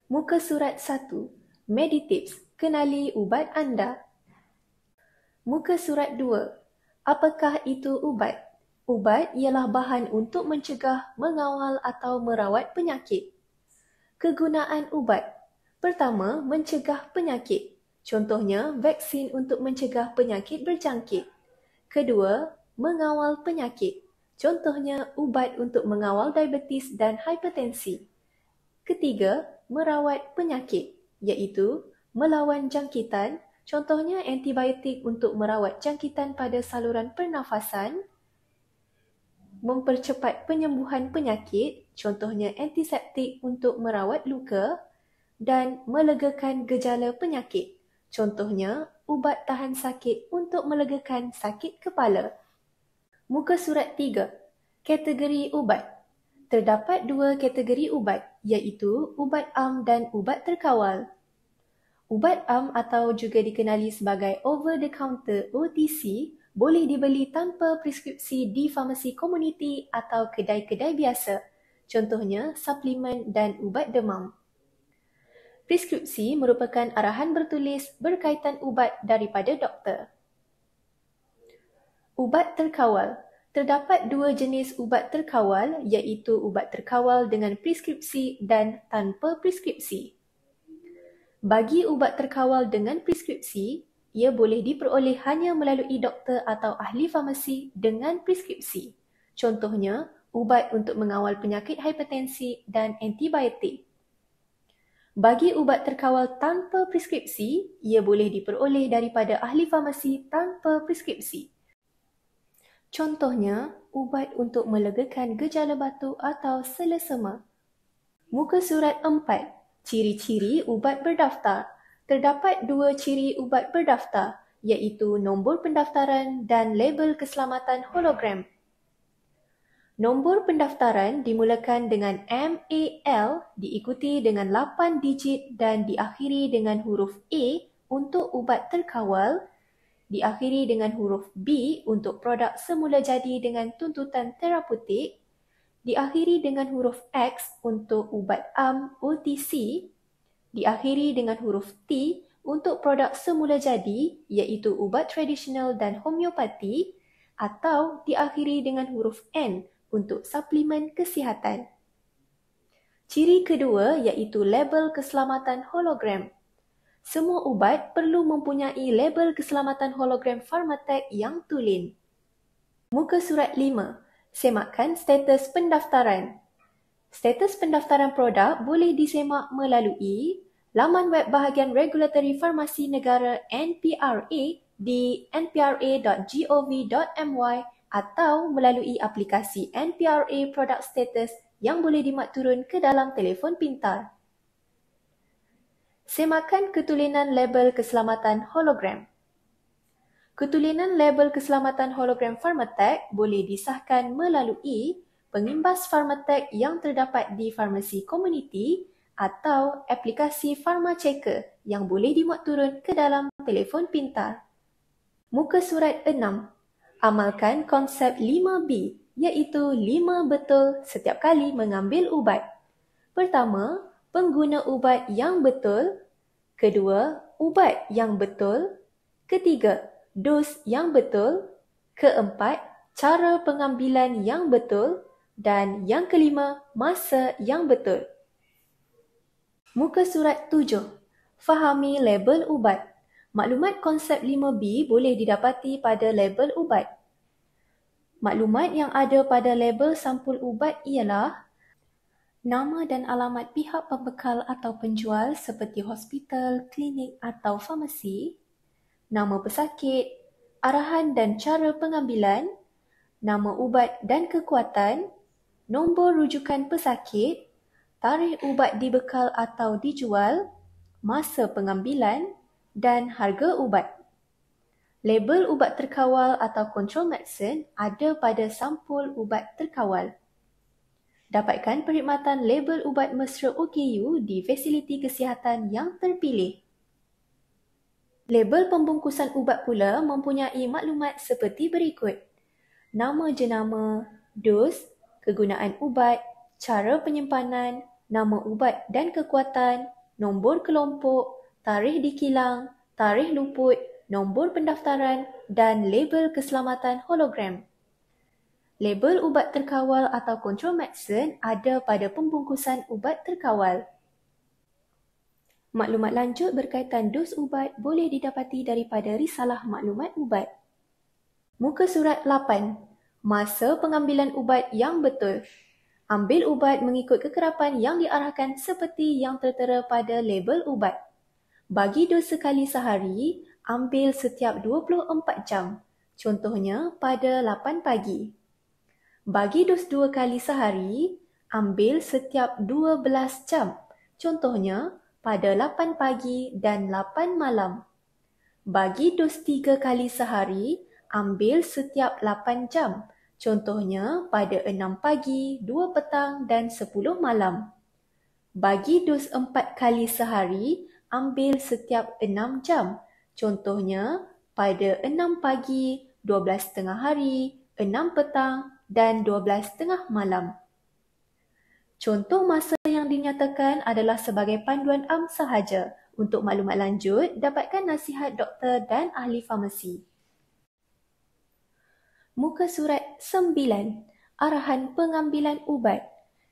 Muka surat 1. Meditips, kenali ubat anda. Muka surat 2. Apakah itu ubat? Ubat ialah bahan untuk mencegah, mengawal atau merawat penyakit. Kegunaan ubat. Pertama, mencegah penyakit. Contohnya, vaksin untuk mencegah penyakit berjangkit. Kedua, mengawal penyakit. Contohnya, ubat untuk mengawal diabetes dan hipertensi. Ketiga, merawat penyakit, iaitu melawan jangkitan, contohnya antibiotik untuk merawat jangkitan pada saluran pernafasan, mempercepat penyembuhan penyakit, contohnya antiseptik untuk merawat luka, dan melegakan gejala penyakit, contohnya ubat tahan sakit untuk melegakan sakit kepala. Muka surat 3. Kategori ubat. Terdapat dua kategori ubat, iaitu ubat am dan ubat terkawal. Ubat am atau juga dikenali sebagai over-the-counter OTC boleh dibeli tanpa preskripsi di farmasi komuniti atau kedai-kedai biasa, contohnya suplemen dan ubat demam. Preskripsi merupakan arahan bertulis berkaitan ubat daripada doktor. Ubat terkawal. Terdapat dua jenis ubat terkawal, iaitu ubat terkawal dengan preskripsi dan tanpa preskripsi. Bagi ubat terkawal dengan preskripsi, ia boleh diperoleh hanya melalui doktor atau ahli farmasi dengan preskripsi. Contohnya, ubat untuk mengawal penyakit hipertensi dan antibiotik. Bagi ubat terkawal tanpa preskripsi, ia boleh diperoleh daripada ahli farmasi tanpa preskripsi. Contohnya, ubat untuk melegakan gejala batuk atau selesema. Muka surat 4. Ciri-ciri ubat berdaftar. Terdapat dua ciri ubat berdaftar, iaitu nombor pendaftaran dan label keselamatan hologram. Nombor pendaftaran dimulakan dengan MAL, diikuti dengan 8 digit dan diakhiri dengan huruf A untuk ubat terkawal, diakhiri dengan huruf B untuk produk semula jadi dengan tuntutan terapeutik, diakhiri dengan huruf X untuk ubat am OTC, diakhiri dengan huruf T untuk produk semula jadi iaitu ubat tradisional dan homeopati, atau diakhiri dengan huruf N untuk suplemen kesihatan. Ciri kedua iaitu label keselamatan hologram. Semua ubat perlu mempunyai label keselamatan hologram Pharmatech yang tulen. Muka surat 5. Semakkan status pendaftaran. Status pendaftaran produk boleh disemak melalui laman web bahagian Regulatory Farmasi Negara NPRA di npra.gov.my atau melalui aplikasi NPRA Product Status yang boleh dimuat turun ke dalam telefon pintar. Semakan ketulinan label keselamatan hologram. Ketulinan label keselamatan hologram Pharmatech boleh disahkan melalui pengimbas Pharmatech yang terdapat di farmasi komuniti atau aplikasi PharmaChecker yang boleh dimuat turun ke dalam telefon pintar. Muka surat 6. Amalkan konsep 5B, iaitu 5 betul setiap kali mengambil ubat. Pertama, pengguna ubat yang betul. Kedua, ubat yang betul. Ketiga, dos yang betul. Keempat, cara pengambilan yang betul. Dan yang kelima, masa yang betul. Muka surat 7. Fahami label ubat. Maklumat konsep 5B boleh didapati pada label ubat. Maklumat yang ada pada label sampul ubat ialah nama dan alamat pihak pembekal atau penjual seperti hospital, klinik atau farmasi, nama pesakit, arahan dan cara pengambilan, nama ubat dan kekuatan, nombor rujukan pesakit, tarikh ubat dibekal atau dijual, masa pengambilan dan harga ubat. Label ubat terkawal atau control medicine ada pada sampul ubat terkawal. Dapatkan perkhidmatan label ubat mesra OKU di fasiliti kesihatan yang terpilih. Label pembungkusan ubat pula mempunyai maklumat seperti berikut. Nama jenama, dos, kegunaan ubat, cara penyimpanan, nama ubat dan kekuatan, nombor kelompok, tarikh dikilang, tarikh luput, nombor pendaftaran dan label keselamatan hologram. Label ubat terkawal atau control medicine ada pada pembungkusan ubat terkawal. Maklumat lanjut berkaitan dos ubat boleh didapati daripada risalah maklumat ubat. Muka surat 8. Masa pengambilan ubat yang betul. Ambil ubat mengikut kekerapan yang diarahkan seperti yang tertera pada label ubat. Bagi dos sekali sehari, ambil setiap 24 jam. Contohnya pada 8 pagi. Bagi dos 2 kali sehari, ambil setiap 12 jam. Contohnya pada 8 pagi dan 8 malam. Bagi dos 3 kali sehari, ambil setiap 8 jam. Contohnya pada 6 pagi, 2 petang dan 10 malam. Bagi dos 4 kali sehari, ambil setiap 6 jam. Contohnya pada 6 pagi, 12 tengah hari, 6 petang dan 12 tengah malam. Contoh masa yang dinyatakan adalah sebagai panduan am sahaja. Untuk maklumat lanjut, dapatkan nasihat doktor dan ahli farmasi. Muka surat 9. Arahan pengambilan ubat.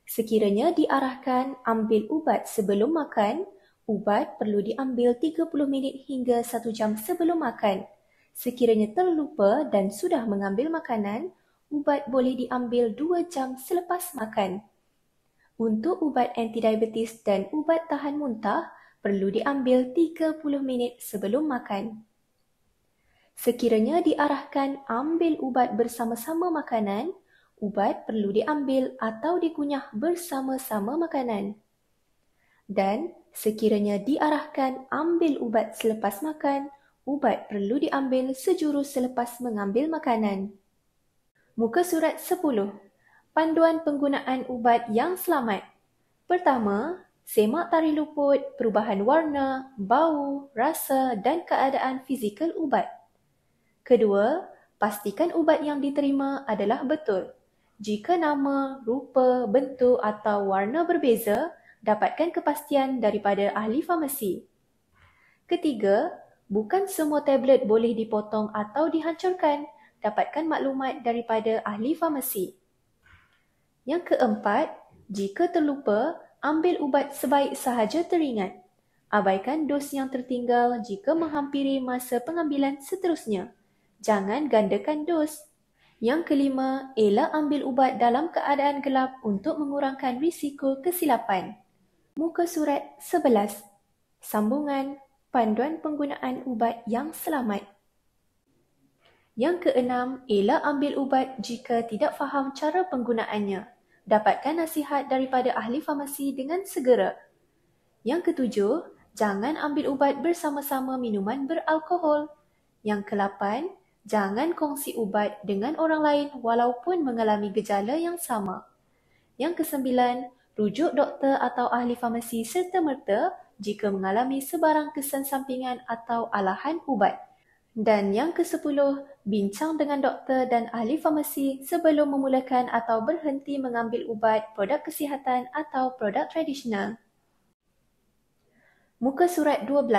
Sekiranya diarahkan ambil ubat sebelum makan, ubat perlu diambil 30 minit hingga 1 jam sebelum makan. Sekiranya terlupa dan sudah mengambil makanan, ubat boleh diambil 2 jam selepas makan. Untuk ubat antidiabetes dan ubat tahan muntah, perlu diambil 30 minit sebelum makan. Sekiranya diarahkan ambil ubat bersama-sama makanan, ubat perlu diambil atau dikunyah bersama-sama makanan. Dan sekiranya diarahkan ambil ubat selepas makan, ubat perlu diambil sejurus selepas mengambil makanan. Muka surat 10. Panduan penggunaan ubat yang selamat. Pertama, semak tarikh luput, perubahan warna, bau, rasa dan keadaan fizikal ubat. Kedua, pastikan ubat yang diterima adalah betul. Jika nama, rupa, bentuk atau warna berbeza, dapatkan kepastian daripada ahli farmasi. Ketiga, bukan semua tablet boleh dipotong atau dihancurkan. Dapatkan maklumat daripada ahli farmasi. Yang keempat, jika terlupa, ambil ubat sebaik sahaja teringat. Abaikan dos yang tertinggal jika menghampiri masa pengambilan seterusnya. Jangan gandakan dos. Yang kelima, elak ambil ubat dalam keadaan gelap untuk mengurangkan risiko kesilapan. Muka surat 11. Sambungan panduan penggunaan ubat yang selamat. Yang keenam, elak ambil ubat jika tidak faham cara penggunaannya. Dapatkan nasihat daripada ahli farmasi dengan segera. Yang ketujuh, jangan ambil ubat bersama-sama minuman beralkohol. Yang ke-8, jangan kongsi ubat dengan orang lain walaupun mengalami gejala yang sama. Yang ke-9, rujuk doktor atau ahli farmasi serta-merta jika mengalami sebarang kesan sampingan atau alahan ubat. Dan yang ke-10, bincang dengan doktor dan ahli farmasi sebelum memulakan atau berhenti mengambil ubat, produk kesihatan atau produk tradisional. Muka surat 12.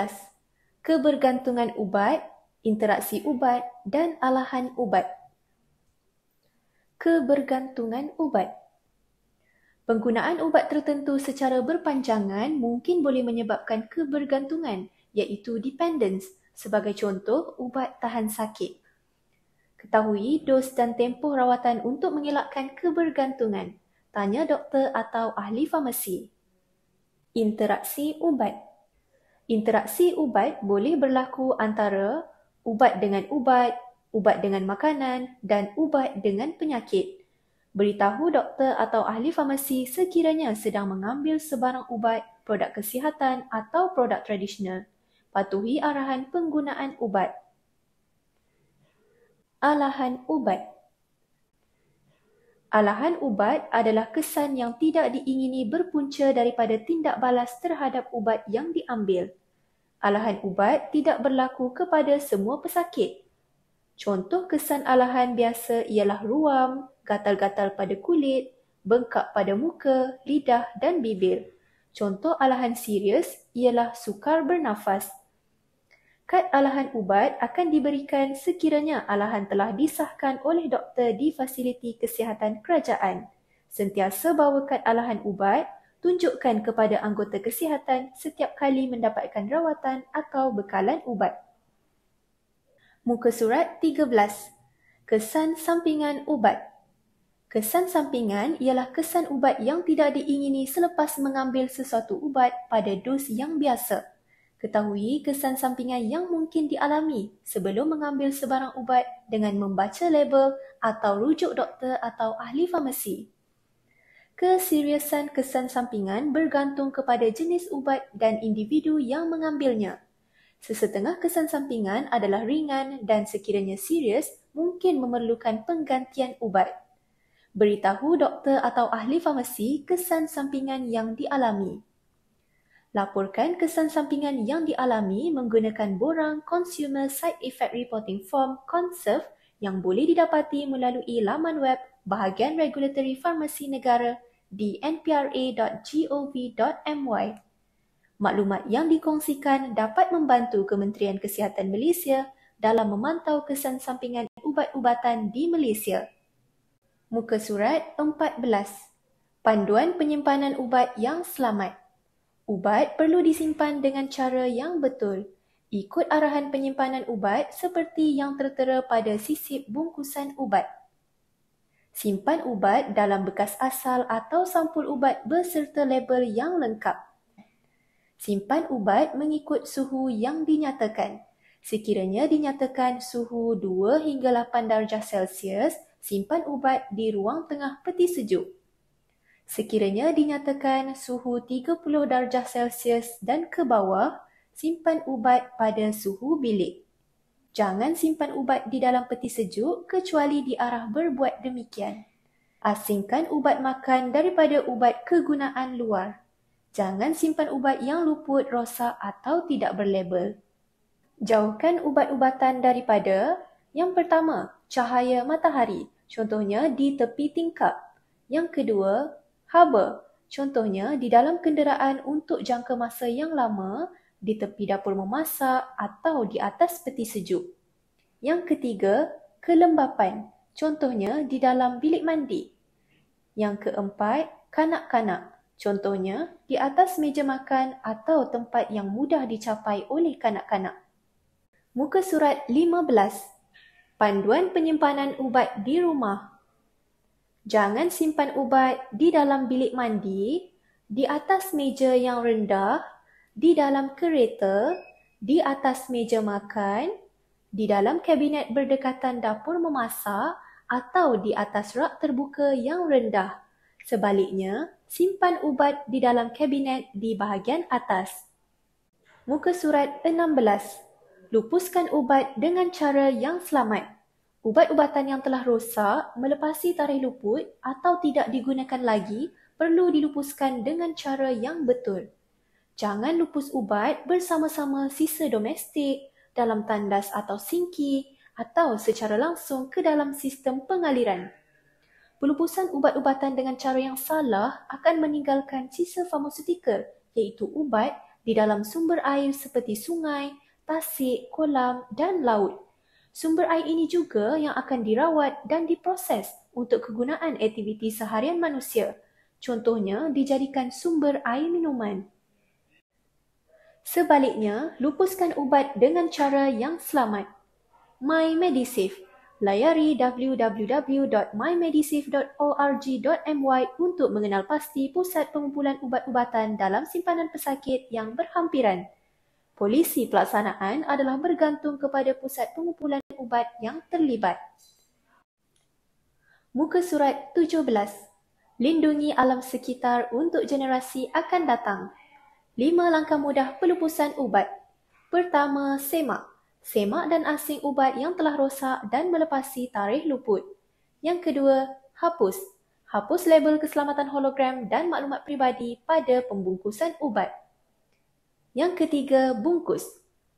Kebergantungan ubat, interaksi ubat dan alahan ubat. Kebergantungan ubat. Penggunaan ubat tertentu secara berpanjangan mungkin boleh menyebabkan kebergantungan, iaitu dependence, sebagai contoh ubat tahan sakit. Ketahui dos dan tempoh rawatan untuk mengelakkan kebergantungan. Tanya doktor atau ahli farmasi. Interaksi ubat. Interaksi ubat boleh berlaku antara ubat dengan ubat dengan makanan dan ubat dengan penyakit. Beritahu doktor atau ahli farmasi sekiranya sedang mengambil sebarang ubat, produk kesihatan atau produk tradisional. Patuhi arahan penggunaan ubat. Alahan ubat. Alahan ubat adalah kesan yang tidak diingini berpunca daripada tindak balas terhadap ubat yang diambil. Alahan ubat tidak berlaku kepada semua pesakit. Contoh kesan alahan biasa ialah ruam, gatal-gatal pada kulit, bengkak pada muka, lidah dan bibir. Contoh alahan serius ialah sukar bernafas. Kad alahan ubat akan diberikan sekiranya alahan telah disahkan oleh doktor di fasiliti kesihatan kerajaan. Sentiasa bawa kad alahan ubat, tunjukkan kepada anggota kesihatan setiap kali mendapatkan rawatan atau bekalan ubat. Muka surat 13. Kesan sampingan ubat. Kesan sampingan ialah kesan ubat yang tidak diingini selepas mengambil sesuatu ubat pada dos yang biasa. Ketahui kesan sampingan yang mungkin dialami sebelum mengambil sebarang ubat dengan membaca label atau rujuk doktor atau ahli farmasi. Keseriusan kesan sampingan bergantung kepada jenis ubat dan individu yang mengambilnya. Sesetengah kesan sampingan adalah ringan dan sekiranya serius mungkin memerlukan penggantian ubat. Beritahu doktor atau ahli farmasi kesan sampingan yang dialami. Laporkan kesan sampingan yang dialami menggunakan borang Consumer Side Effect Reporting Form (CONSERF) yang boleh didapati melalui laman web Bahagian Regulatory Farmasi Negara di npra.gov.my. Maklumat yang dikongsikan dapat membantu Kementerian Kesihatan Malaysia dalam memantau kesan sampingan ubat-ubatan di Malaysia. Muka surat 14. Panduan penyimpanan ubat yang selamat. Ubat perlu disimpan dengan cara yang betul. Ikut arahan penyimpanan ubat seperti yang tertera pada sisip bungkusan ubat. Simpan ubat dalam bekas asal atau sampul ubat berserta label yang lengkap. Simpan ubat mengikut suhu yang dinyatakan. Sekiranya dinyatakan suhu 2 hingga 8 darjah Celsius, simpan ubat di ruang tengah peti sejuk. Sekiranya dinyatakan suhu 30 darjah Celsius dan ke bawah, simpan ubat pada suhu bilik. Jangan simpan ubat di dalam peti sejuk kecuali diarah berbuat demikian. Asingkan ubat makan daripada ubat kegunaan luar. Jangan simpan ubat yang luput, rosak atau tidak berlabel. Jauhkan ubat-ubatan daripada yang pertama, cahaya matahari, contohnya di tepi tingkap. Yang kedua, haba, contohnya di dalam kenderaan untuk jangka masa yang lama, di tepi dapur memasak atau di atas peti sejuk. Yang ketiga, kelembapan, contohnya di dalam bilik mandi. Yang keempat, kanak-kanak, contohnya di atas meja makan atau tempat yang mudah dicapai oleh kanak-kanak. Muka surat 15. Panduan penyimpanan ubat di rumah. Jangan simpan ubat di dalam bilik mandi, di atas meja yang rendah, di dalam kereta, di atas meja makan, di dalam kabinet berdekatan dapur memasak atau di atas rak terbuka yang rendah. Sebaliknya, simpan ubat di dalam kabinet di bahagian atas. Muka surat 16. Lupuskan ubat dengan cara yang selamat. Ubat-ubatan yang telah rosak, melepasi tarikh luput atau tidak digunakan lagi perlu dilupuskan dengan cara yang betul. Jangan lupus ubat bersama-sama sisa domestik, dalam tandas atau sinki atau secara langsung ke dalam sistem pengaliran. Pelupusan ubat-ubatan dengan cara yang salah akan meninggalkan sisa farmaseutical iaitu ubat di dalam sumber air seperti sungai, tasik, kolam dan laut. Sumber air ini juga yang akan dirawat dan diproses untuk kegunaan aktiviti seharian manusia. Contohnya, dijadikan sumber air minuman. Sebaliknya, lupuskan ubat dengan cara yang selamat. MyMedisafe. Layari www.mymedisafe.org.my untuk mengenal pasti pusat pengumpulan ubat-ubatan dalam simpanan pesakit yang berhampiran. Polisi pelaksanaan adalah bergantung kepada pusat pengumpulan ubat yang terlibat. Muka surat 17. Lindungi alam sekitar untuk generasi akan datang. 5 langkah mudah pelupusan ubat. Pertama, semak. Semak dan asing ubat yang telah rosak dan melepasi tarikh luput. Yang kedua, hapus. Hapus label keselamatan hologram dan maklumat peribadi pada pembungkusan ubat. Yang ketiga, bungkus.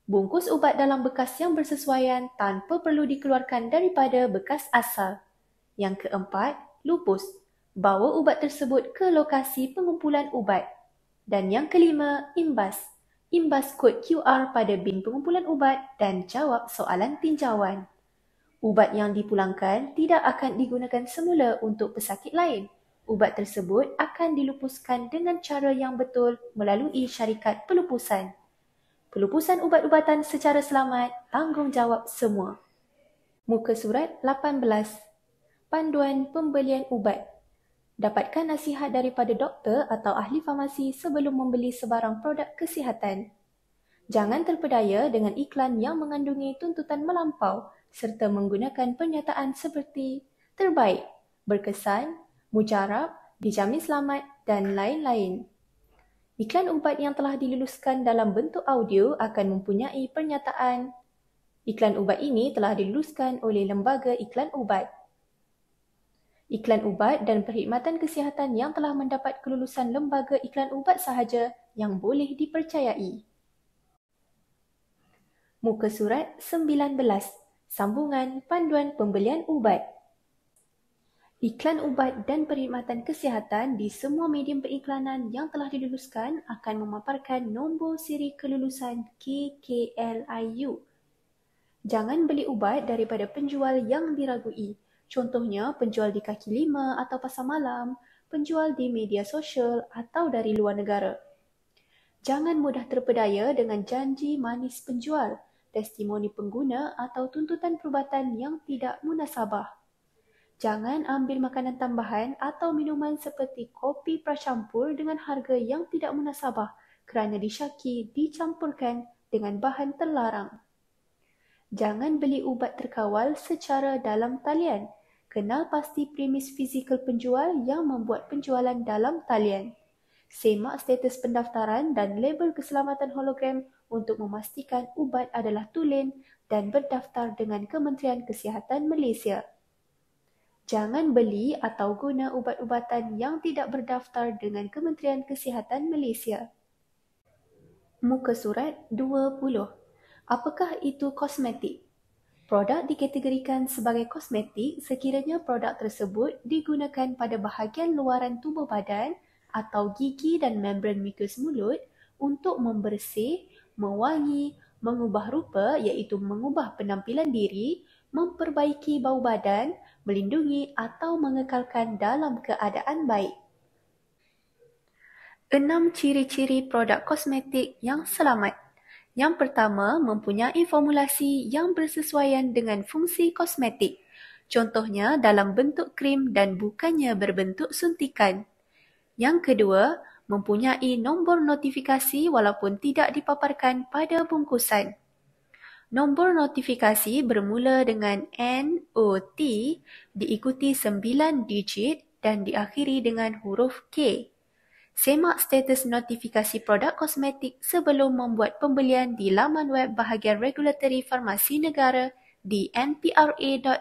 Bungkus ubat dalam bekas yang bersesuaian tanpa perlu dikeluarkan daripada bekas asal. Yang keempat, lupus. Bawa ubat tersebut ke lokasi pengumpulan ubat. Dan yang kelima, imbas. Imbas kod QR pada bin pengumpulan ubat dan jawab soalan tinjauan. Ubat yang dipulangkan tidak akan digunakan semula untuk pesakit lain. Ubat tersebut akan dilupuskan dengan cara yang betul melalui syarikat pelupusan. Pelupusan ubat-ubatan secara selamat, tanggungjawab semua. Muka surat 18. Panduan pembelian ubat. Dapatkan nasihat daripada doktor atau ahli farmasi sebelum membeli sebarang produk kesihatan. Jangan terpedaya dengan iklan yang mengandungi tuntutan melampau serta menggunakan pernyataan seperti terbaik, berkesan, mujarab, dijamin selamat dan lain-lain. Iklan ubat yang telah diluluskan dalam bentuk audio akan mempunyai pernyataan, iklan ubat ini telah diluluskan oleh Lembaga Iklan Ubat. Iklan ubat dan perkhidmatan kesihatan yang telah mendapat kelulusan Lembaga Iklan Ubat sahaja yang boleh dipercayai. Muka surat 19. Sambungan panduan pembelian ubat. Iklan ubat dan perkhidmatan kesihatan di semua medium periklanan yang telah diluluskan akan memaparkan nombor siri kelulusan KKLIU. Jangan beli ubat daripada penjual yang diragui. Contohnya, penjual di kaki lima atau pasar malam, penjual di media sosial atau dari luar negara. Jangan mudah terpedaya dengan janji manis penjual, testimoni pengguna atau tuntutan perubatan yang tidak munasabah. Jangan ambil makanan tambahan atau minuman seperti kopi pracampur dengan harga yang tidak munasabah kerana disyaki dicampurkan dengan bahan terlarang. Jangan beli ubat terkawal secara dalam talian. Kenal pasti premis fizikal penjual yang membuat penjualan dalam talian. Semak status pendaftaran dan label keselamatan hologram untuk memastikan ubat adalah tulen dan berdaftar dengan Kementerian Kesihatan Malaysia. Jangan beli atau guna ubat-ubatan yang tidak berdaftar dengan Kementerian Kesihatan Malaysia. Muka surat 20. Apakah itu kosmetik? Produk dikategorikan sebagai kosmetik sekiranya produk tersebut digunakan pada bahagian luaran tubuh badan atau gigi dan membran mukus mulut untuk membersih, mewangi, mengubah rupa iaitu mengubah penampilan diri, memperbaiki bau badan, melindungi atau mengekalkan dalam keadaan baik. 6 ciri-ciri produk kosmetik yang selamat. Yang pertama, mempunyai formulasi yang bersesuaian dengan fungsi kosmetik. Contohnya dalam bentuk krim dan bukannya berbentuk suntikan. Yang kedua, mempunyai nombor notifikasi walaupun tidak dipaparkan pada bungkusan. Nombor notifikasi bermula dengan NOT diikuti 9 digit dan diakhiri dengan huruf K. Semak status notifikasi produk kosmetik sebelum membuat pembelian di laman web bahagian Regulatory Farmasi Negara di npra.gov.my.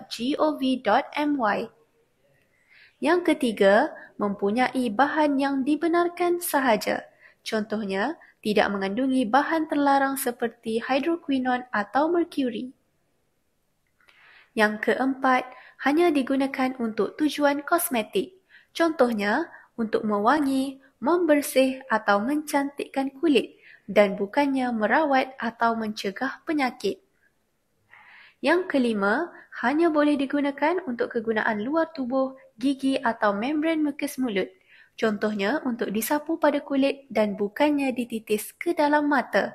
Yang ketiga, mempunyai bahan yang dibenarkan sahaja. Contohnya, tidak mengandungi bahan terlarang seperti hidroquinon atau merkuri. Yang keempat, hanya digunakan untuk tujuan kosmetik. Contohnya, untuk mewangi, membersih atau mencantikkan kulit dan bukannya merawat atau mencegah penyakit. Yang kelima, hanya boleh digunakan untuk kegunaan luar tubuh, gigi atau membran mukus mulut. Contohnya untuk disapu pada kulit dan bukannya dititis ke dalam mata.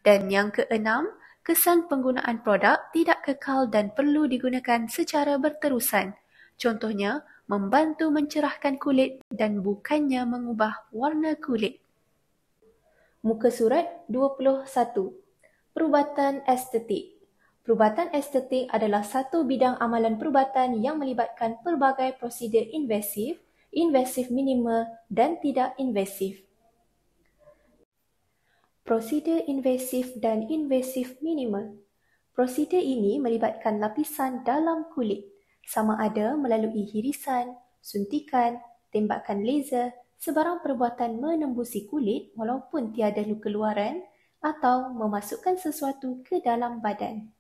Dan yang keenam, kesan penggunaan produk tidak kekal dan perlu digunakan secara berterusan. Contohnya, membantu mencerahkan kulit dan bukannya mengubah warna kulit. Muka surat 21. Perubatan estetik. Perubatan estetik adalah satu bidang amalan perubatan yang melibatkan pelbagai prosedur invasif, invasif minimal dan tidak invasif. Prosedur invasif dan invasif minimal. Prosedur ini melibatkan lapisan dalam kulit, sama ada melalui hirisan, suntikan, tembakan laser, sebarang perbuatan menembusi kulit walaupun tiada luka luaran atau memasukkan sesuatu ke dalam badan.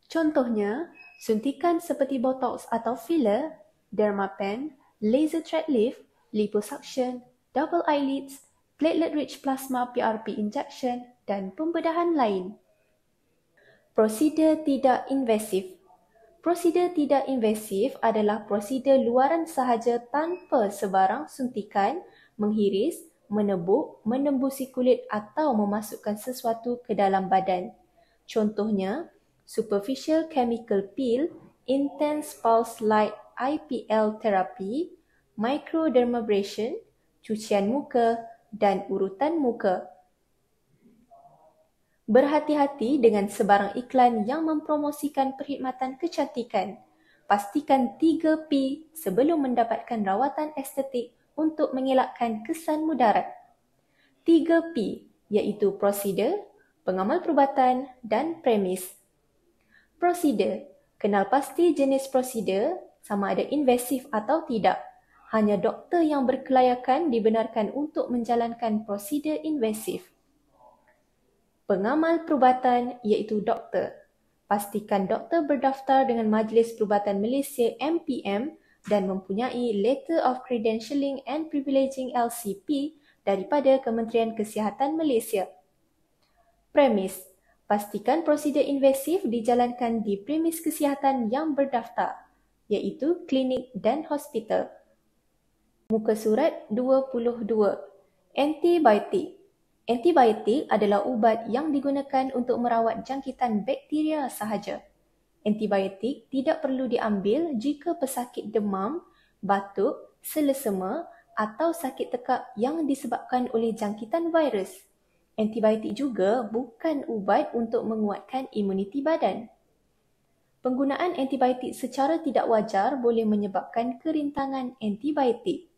Contohnya, suntikan seperti botox atau filler, dermapen, laser thread lift, liposuction, double eyelids, platelet-rich plasma PRP injection dan pembedahan lain. Prosedur tidak invasif. Prosedur tidak invasif adalah prosedur luaran sahaja tanpa sebarang suntikan, menghiris, menebuk, menembusi kulit atau memasukkan sesuatu ke dalam badan. Contohnya, superficial chemical peel, intense pulse light IPL therapy, microdermabrasion, cucian muka dan urutan muka. Berhati-hati dengan sebarang iklan yang mempromosikan perkhidmatan kecantikan. Pastikan 3P sebelum mendapatkan rawatan estetik untuk mengelakkan kesan mudarat. 3P iaitu prosedur, pengamal perubatan dan premis. Prosedur, kenal pasti jenis prosedur sama ada invasif atau tidak. Hanya doktor yang berkelayakan dibenarkan untuk menjalankan prosedur invasif. Pengamal perubatan iaitu doktor. Pastikan doktor berdaftar dengan Majlis Perubatan Malaysia MPM dan mempunyai Letter of Credentialing and Privileging LCP daripada Kementerian Kesihatan Malaysia. Premis. Pastikan prosedur invasif dijalankan di premis kesihatan yang berdaftar, iaitu klinik dan hospital. Muka surat 22. Antibiotik. Antibiotik adalah ubat yang digunakan untuk merawat jangkitan bakteria sahaja. Antibiotik tidak perlu diambil jika pesakit demam, batuk, selesema atau sakit tekak yang disebabkan oleh jangkitan virus. Antibiotik juga bukan ubat untuk menguatkan imuniti badan. Penggunaan antibiotik secara tidak wajar boleh menyebabkan kerintangan antibiotik.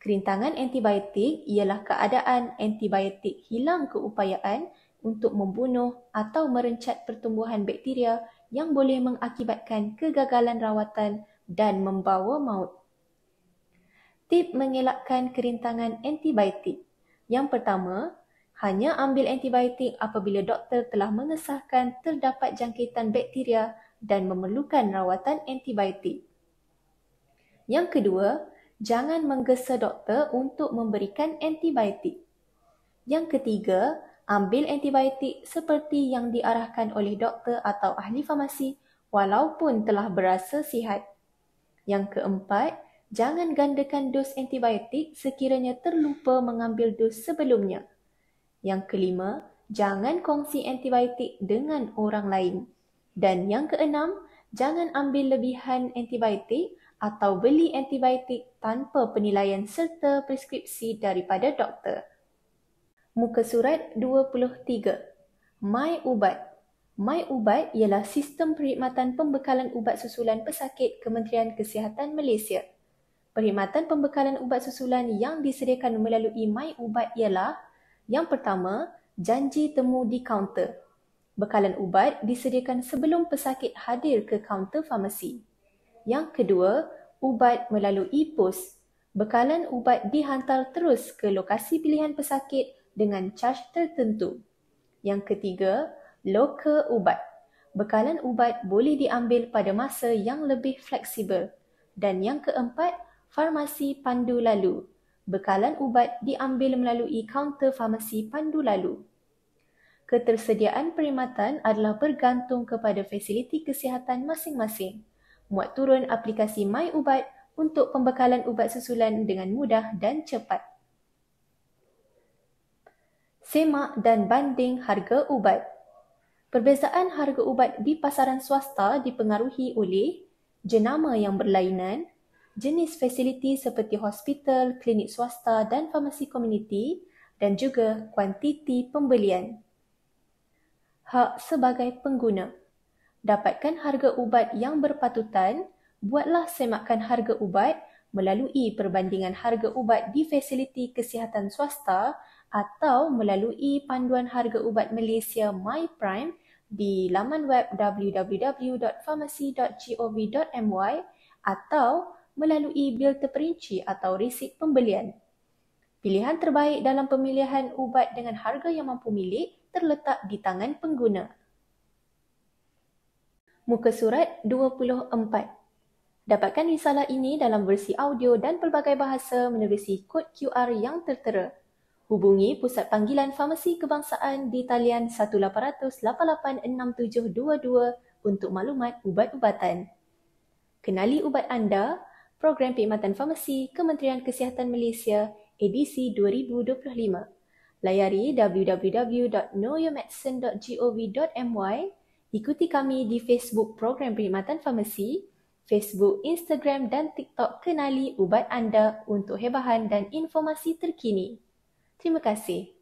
Kerintangan antibiotik ialah keadaan antibiotik hilang keupayaan untuk membunuh atau merencat pertumbuhan bakteria yang boleh mengakibatkan kegagalan rawatan dan membawa maut. Tip mengelakkan kerintangan antibiotik. Yang pertama, hanya ambil antibiotik apabila doktor telah mengesahkan terdapat jangkitan bakteria dan memerlukan rawatan antibiotik. Yang kedua, jangan menggesa doktor untuk memberikan antibiotik. Yang ketiga, ambil antibiotik seperti yang diarahkan oleh doktor atau ahli farmasi walaupun telah berasa sihat. Yang keempat, jangan gandakan dos antibiotik sekiranya terlupa mengambil dos sebelumnya. Yang kelima, jangan kongsi antibiotik dengan orang lain. Dan yang keenam, jangan ambil lebihan antibiotik atau beli antibiotik tanpa penilaian serta preskripsi daripada doktor. Muka surat 23. MyUbat. MyUbat ialah sistem perkhidmatan pembekalan ubat susulan pesakit Kementerian Kesihatan Malaysia. Perkhidmatan pembekalan ubat susulan yang disediakan melalui MyUbat ialah: yang pertama, janji temu di kaunter. Bekalan ubat disediakan sebelum pesakit hadir ke kaunter farmasi. Yang kedua, ubat melalui pos. Bekalan ubat dihantar terus ke lokasi pilihan pesakit dengan caj tertentu. Yang ketiga, loka ubat. Bekalan ubat boleh diambil pada masa yang lebih fleksibel. Dan yang keempat, farmasi pandu lalu. Bekalan ubat diambil melalui kaunter farmasi pandu lalu. Ketersediaan perkhidmatan adalah bergantung kepada fasiliti kesihatan masing-masing. Muat turun aplikasi MyUbat untuk pembekalan ubat susulan dengan mudah dan cepat. Semak dan banding harga ubat. Perbezaan harga ubat di pasaran swasta dipengaruhi oleh jenama yang berlainan, jenis fasiliti seperti hospital, klinik swasta dan farmasi komuniti dan juga kuantiti pembelian. Hak sebagai pengguna. Dapatkan harga ubat yang berpatutan, buatlah semakan harga ubat melalui perbandingan harga ubat di fasiliti kesihatan swasta atau melalui panduan harga ubat Malaysia MyPrime di laman web www.pharmacy.gov.my atau melalui bil terperinci atau resit pembelian. Pilihan terbaik dalam pemilihan ubat dengan harga yang mampu milik terletak di tangan pengguna. Muka surat 24. Dapatkan risalah ini dalam versi audio dan pelbagai bahasa menerusi kod QR yang tertera. Hubungi Pusat Panggilan Farmasi Kebangsaan di talian 1800 886722 untuk maklumat ubat-ubatan. Kenali ubat anda, Program Perkhidmatan Farmasi Kementerian Kesihatan Malaysia, edisi 2025. Layari www.knowyourmedicine.gov.my. Ikuti kami di Facebook Program Perkhidmatan Farmasi, Facebook, Instagram dan TikTok Kenali Ubat Anda untuk hebahan dan informasi terkini. Terima kasih.